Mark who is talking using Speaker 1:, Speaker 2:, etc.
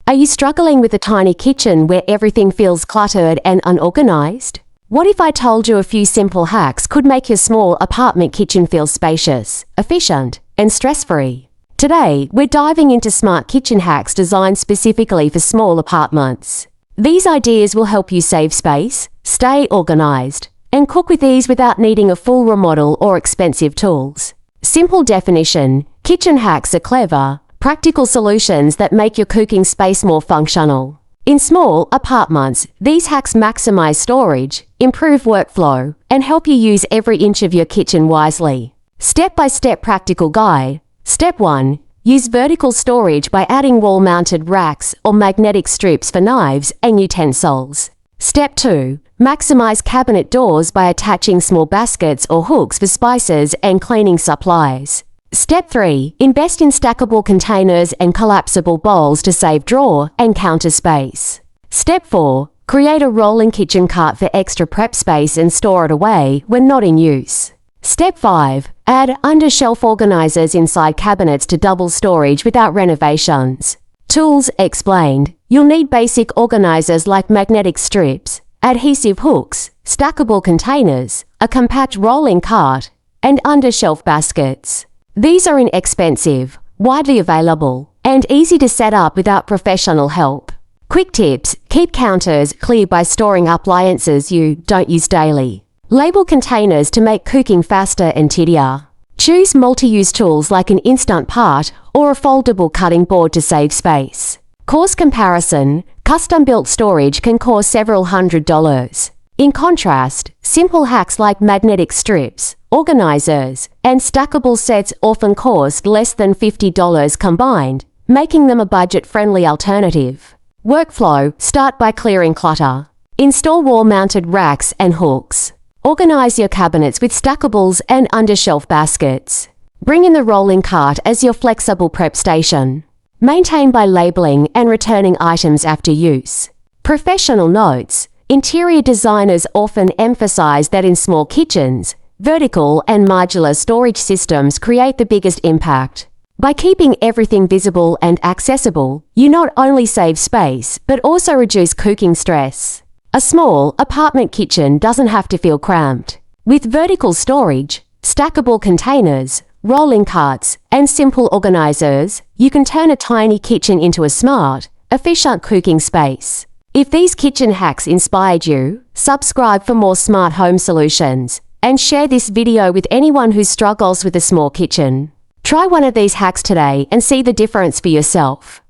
Speaker 1: Are you struggling with a tiny kitchen where everything feels cluttered and unorganized? What if I told you a few simple hacks could make your small apartment kitchen feel spacious, efficient, and stress-free? Today, we're diving into smart kitchen hacks designed specifically for small apartments. These ideas will help you save space, stay organized, and cook with ease without needing a full remodel or expensive tools. Simple definition: kitchen hacks are clever, practical solutions that make your cooking space more functional. In small apartments, these hacks maximize storage, improve workflow, and help you use every inch of your kitchen wisely. Step-by-step practical guide. Step 1. Use vertical storage by adding wall-mounted racks or magnetic strips for knives and utensils. Step 2. Maximize cabinet doors by attaching small baskets or hooks for spices and cleaning supplies. Step 3. Invest in stackable containers and collapsible bowls to save drawer and counter space. Step 4. Create a rolling kitchen cart for extra prep space and store it away when not in use. Step 5. Add under-shelf organizers inside cabinets to double storage without renovations. Tools explained. You'll need basic organizers like magnetic strips, adhesive hooks, stackable containers, a compact rolling cart, and under-shelf baskets. These are inexpensive, widely available, and easy to set up without professional help. Quick tips: keep counters clear by storing appliances you don't use daily. Label containers to make cooking faster and tidier. Choose multi-use tools like an instant pot or a foldable cutting board to save space. Cost comparison: custom-built storage can cost several $100s. In contrast, simple hacks like magnetic strips, organizers, and stackable sets often cost less than $50 combined, making them a budget-friendly alternative. Workflow: start by clearing clutter. Install wall-mounted racks and hooks. Organize your cabinets with stackables and under-shelf baskets. Bring in the rolling cart as your flexible prep station. Maintain by labeling and returning items after use. Professional notes: interior designers often emphasize that in small kitchens, vertical and modular storage systems create the biggest impact. By keeping everything visible and accessible, you not only save space, but also reduce cooking stress. A small apartment kitchen doesn't have to feel cramped. With vertical storage, stackable containers, rolling carts, and simple organizers, you can turn a tiny kitchen into a smart, efficient cooking space. If these kitchen hacks inspired you, subscribe for more smart home solutions, and share this video with anyone who struggles with a small kitchen. Try one of these hacks today and see the difference for yourself.